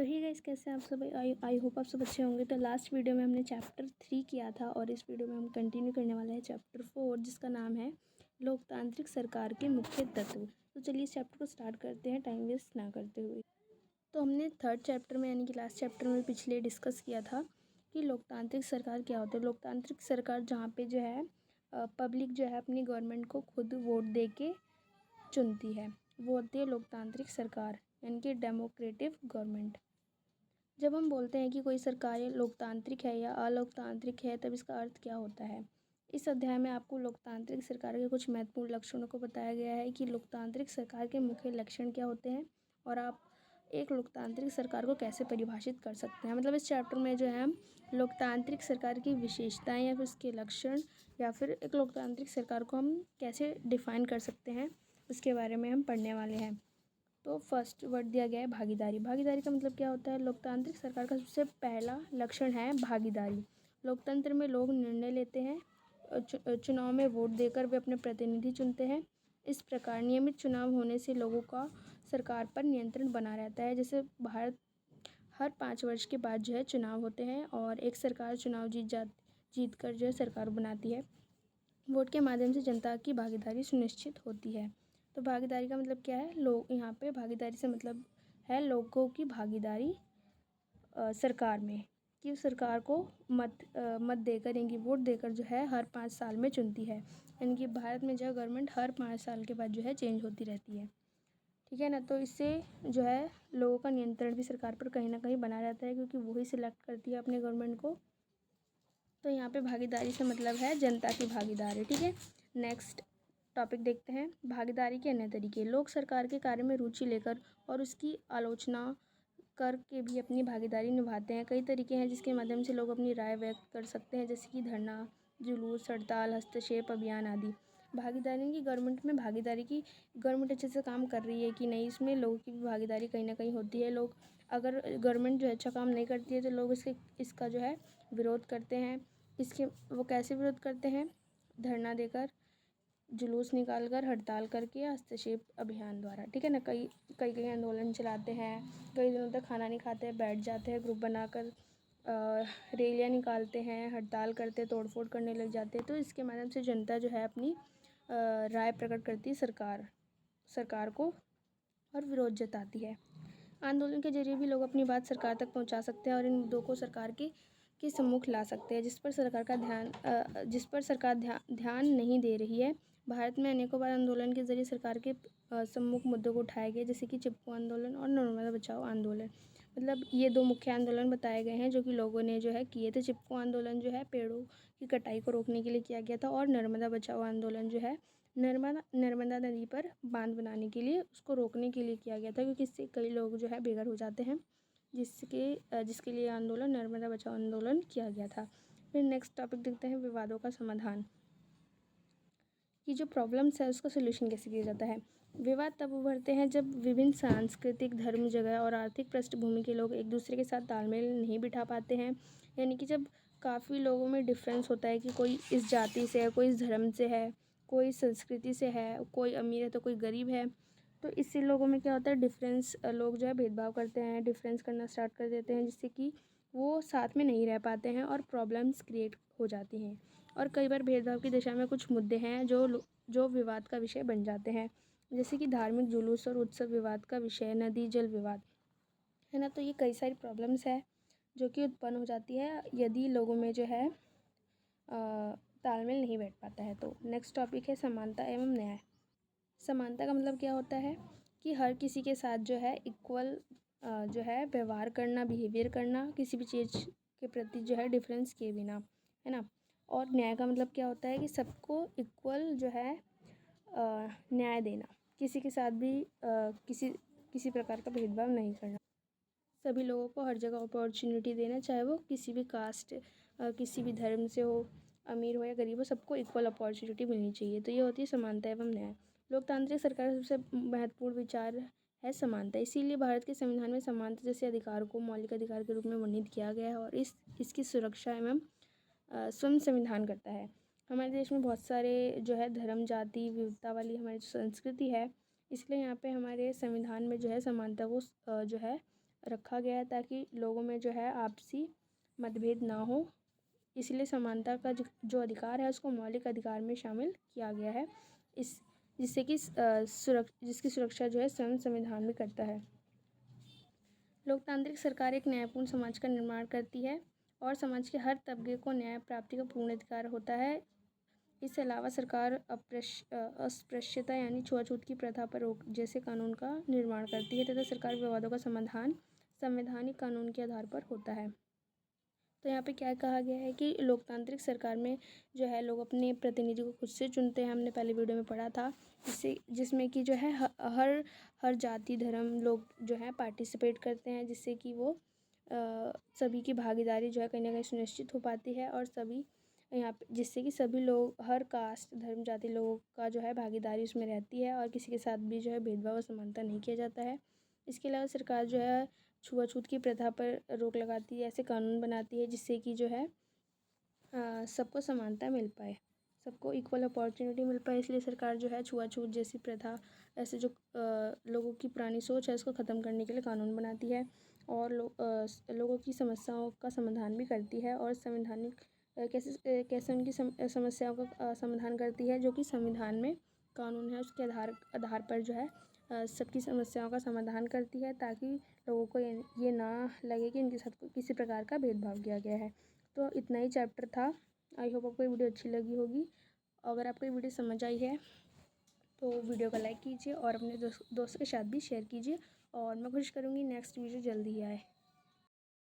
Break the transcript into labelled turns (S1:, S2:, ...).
S1: तो ही गाइस, कैसे हैं आप सब? आई होप आप सब अच्छे होंगे। तो लास्ट वीडियो में हमने चैप्टर 3 किया था और इस वीडियो में हम कंटिन्यू करने वाले हैं चैप्टर 4, जिसका नाम है लोकतांत्रिक सरकार के मुख्य तत्व। तो चलिए इस चैप्टर को स्टार्ट करते हैं टाइम वेस्ट ना करते हुए। तो हमने थर्ड चैप्टर में यानी कि लास्ट चैप्टर में पिछले डिस्कस किया था कि लोकतांत्रिक सरकार क्या होता है। लोकतांत्रिक सरकार जहाँ पे जो है पब्लिक जो है अपनी गवर्नमेंट को खुद वोट दे के चुनती है, वो होती है लोकतांत्रिक सरकार यानी कि डेमोक्रेटिक गवर्नमेंट। जब हम बोलते हैं कि कोई सरकार लोकतांत्रिक है या अलोकतांत्रिक है, तब इसका अर्थ क्या होता है। इस अध्याय में आपको लोकतांत्रिक सरकार के कुछ महत्वपूर्ण लक्षणों को बताया गया है कि लोकतांत्रिक सरकार के मुख्य लक्षण क्या होते हैं और आप एक लोकतांत्रिक सरकार को कैसे परिभाषित कर सकते हैं। मतलब इस चैप्टर में जो है हम लोकतांत्रिक सरकार की विशेषताएं या फिर उसके लक्षण या फिर एक लोकतांत्रिक सरकार को हम कैसे डिफाइन कर सकते हैं, उसके बारे में हम पढ़ने वाले हैं। तो फर्स्ट वर्ड दिया गया है भागीदारी। भागीदारी का मतलब क्या होता है। लोकतांत्रिक सरकार का सबसे पहला लक्षण है भागीदारी। लोकतंत्र में लोग निर्णय लेते हैं, चुनाव में वोट देकर वे अपने प्रतिनिधि चुनते हैं। इस प्रकार नियमित चुनाव होने से लोगों का सरकार पर नियंत्रण बना रहता है। जैसे भारत हर 5 वर्ष के बाद जो है चुनाव होते हैं और एक सरकार चुनाव जीत कर जो है सरकार बनाती है। वोट के माध्यम से जनता की भागीदारी सुनिश्चित होती है। तो भागीदारी का मतलब क्या है। लोग यहाँ पे भागीदारी से मतलब है लोगों की भागीदारी सरकार में, कि सरकार को मत देकर यानी कि वोट देकर जो है हर 5 साल में चुनती है। यानी कि भारत में जो है गवर्नमेंट हर 5 साल के बाद जो है चेंज होती रहती है, ठीक है ना। तो इससे जो है लोगों का नियंत्रण भी सरकार पर कहीं ना कहीं बना रहता है, क्योंकि वही सिलेक्ट करती है अपने गवर्नमेंट को। तो यहाँ पे भागीदारी से मतलब है जनता की भागीदारी, ठीक है। नेक्स्ट टॉपिक देखते हैं, भागीदारी के अन्य तरीके। लोग सरकार के कार्य में रुचि लेकर और उसकी आलोचना करके भी अपनी भागीदारी निभाते हैं। कई तरीके हैं जिसके माध्यम से लोग अपनी राय व्यक्त कर सकते हैं, जैसे कि धरना, जुलूस, हड़ताल, हस्तक्षेप अभियान आदि। भागीदारी की गवर्नमेंट में भागीदारी की गवर्नमेंट अच्छे से काम कर रही है कि नहीं, इसमें लोगों की भी भागीदारी कहीं ना कहीं होती है। लोग अगर गवर्नमेंट जो है अच्छा काम नहीं करती है तो लोग इसका जो है विरोध करते हैं। इसके वो कैसे विरोध करते हैं, धरना देकर, जुलूस निकाल कर, हड़ताल करके या हस्तक्षेप अभियान द्वारा, ठीक है ना। कई कई कई आंदोलन चलाते हैं, कई दिनों तक खाना नहीं खाते हैं, बैठ जाते हैं ग्रुप बनाकर, रैलियाँ निकालते हैं, हड़ताल करते, तोड़फोड़ करने लग जाते हैं। तो इसके माध्यम से जनता जो है अपनी राय प्रकट करती है सरकार को और विरोध जताती है। आंदोलन के जरिए भी लोग अपनी बात सरकार तक पहुंचा सकते हैं और इन मुद्दों को सरकार के सम्मुख ला सकते हैं, जिस पर सरकार ध्यान नहीं दे रही है। भारत में अनेकों बार आंदोलन के जरिए सरकार के सम्मुख मुद्दों को उठाए गए, जैसे कि चिपको आंदोलन और नर्मदा बचाओ आंदोलन। मतलब ये 2 मुख्य आंदोलन बताए गए हैं जो कि लोगों ने जो है किए थे। चिपको आंदोलन जो है पेड़ों की कटाई को रोकने के लिए किया गया था और नर्मदा बचाओ आंदोलन जो है नर्मदा नदी पर बांध बनाने के लिए, उसको रोकने के लिए किया गया था, क्योंकि इससे कई लोग जो है बेघर हो जाते हैं, जिसके लिए आंदोलन नर्मदा बचाओ आंदोलन किया गया था। फिर नेक्स्ट टॉपिक देखते हैं, विवादों का समाधान, कि जो प्रॉब्लम्स है उसका सोल्यूशन कैसे किया जाता है। विवाद तब उभरते हैं जब विभिन्न सांस्कृतिक, धर्म, जगह और आर्थिक पृष्ठभूमि के लोग एक दूसरे के साथ तालमेल नहीं बिठा पाते हैं। यानी कि जब काफ़ी लोगों में डिफरेंस होता है कि कोई इस जाति से है, कोई इस धर्म से है, कोई संस्कृति से है, कोई अमीर है तो कोई गरीब है, तो इससे लोगों में क्या होता है, डिफरेंस, लोग जो है भेदभाव करते हैं, डिफरेंस करना स्टार्ट कर देते हैं, जिससे कि वो साथ में नहीं रह पाते हैं और प्रॉब्लम्स क्रिएट हो जाती हैं। और कई बार भेदभाव की दिशा में कुछ मुद्दे हैं जो विवाद का विषय बन जाते हैं, जैसे कि धार्मिक जुलूस और उत्सव विवाद का विषय, नदी जल विवाद, है ना। तो ये कई सारी प्रॉब्लम्स है जो कि उत्पन्न हो जाती है यदि लोगों में जो है तालमेल नहीं बैठ पाता है। तो नेक्स्ट टॉपिक है समानता एवं न्याय। समानता का मतलब क्या होता है कि हर किसी के साथ जो है इक्वल जो है व्यवहार करना, बिहेवियर करना, किसी भी चीज़ के प्रति जो है डिफरेंस किए बिना, है ना। और न्याय का मतलब क्या होता है कि सबको इक्वल जो है न्याय देना, किसी के साथ भी किसी प्रकार का भेदभाव नहीं करना, सभी लोगों को हर जगह अपॉर्चुनिटी देना, चाहे वो किसी भी कास्ट, किसी भी धर्म से हो, अमीर हो या गरीब हो, सबको इक्वल अपॉर्चुनिटी मिलनी चाहिए। तो ये होती है समानता एवं न्याय। लोकतांत्रिक सरकार का सबसे महत्वपूर्ण विचार है समानता। इसीलिए भारत के संविधान में समानता जैसे अधिकार को मौलिक अधिकार के रूप में वर्णित किया गया है और इसकी सुरक्षा एवं स्वयं संविधान करता है। हमारे देश में बहुत सारे जो है धर्म, जाति, विविधता वाली हमारी संस्कृति है, इसलिए यहाँ पे हमारे संविधान में जो है समानता को जो है रखा गया है ताकि लोगों में जो है आपसी मतभेद ना हो। इसलिए समानता का जो अधिकार है उसको मौलिक अधिकार में शामिल किया गया है, इस जिससे कि जिसकी सुरक्षा जो है स्वयं संविधान भी करता है। लोकतांत्रिक सरकार एक न्यायपूर्ण समाज का निर्माण करती है और समाज के हर तबके को न्याय प्राप्ति का पूर्ण अधिकार होता है। इसके अलावा सरकार अस्पृश्यता यानी छुआछूत की प्रथा पर रोक जैसे कानून का निर्माण करती है तथा सरकार विवादों का समाधान संवैधानिक कानून के आधार पर होता है। तो यहाँ पे क्या कहा गया है कि लोकतांत्रिक सरकार में जो है लोग अपने प्रतिनिधि को खुद से चुनते हैं। हमने पहले वीडियो में पढ़ा था, जिसमें कि जो है हर जाति धर्म लोग जो है पार्टिसिपेट करते हैं, जिससे कि वो सभी की भागीदारी जो है कहीं ना कहीं सुनिश्चित हो पाती है और सभी यहाँ पे जिससे कि सभी लोग हर कास्ट धर्म जाति लोगों का जो है भागीदारी उसमें रहती है और किसी के साथ भी जो है भेदभाव और समानता नहीं किया जाता है। इसके अलावा सरकार जो है छुआछूत की प्रथा पर रोक लगाती है, ऐसे कानून बनाती है जिससे कि जो है सबको समानता मिल पाए, सबको इक्वल अपॉर्चुनिटी मिल पाए। इसलिए सरकार जो है छुआछूत जैसी प्रथा ऐसे जो लोगों की पुरानी सोच है उसको ख़त्म करने के लिए कानून बनाती है और लोगों की समस्याओं का समाधान भी करती है और संवैधानिक कैसे उनकी समस्याओं का समाधान करती है, जो कि संविधान में कानून है उसके आधार पर जो है सबकी समस्याओं का समाधान करती है ताकि लोगों को ये ना लगे कि इनके साथ किसी प्रकार का भेदभाव किया गया है। तो इतना ही चैप्टर था। आई होप आपको ये वीडियो अच्छी लगी होगी। अगर आपको ये वीडियो समझ आई है तो वीडियो को लाइक कीजिए और अपने दोस्त के साथ भी शेयर कीजिए और मैं कोशिश करूँगी नेक्स्ट वीडियो जल्दी ही आए।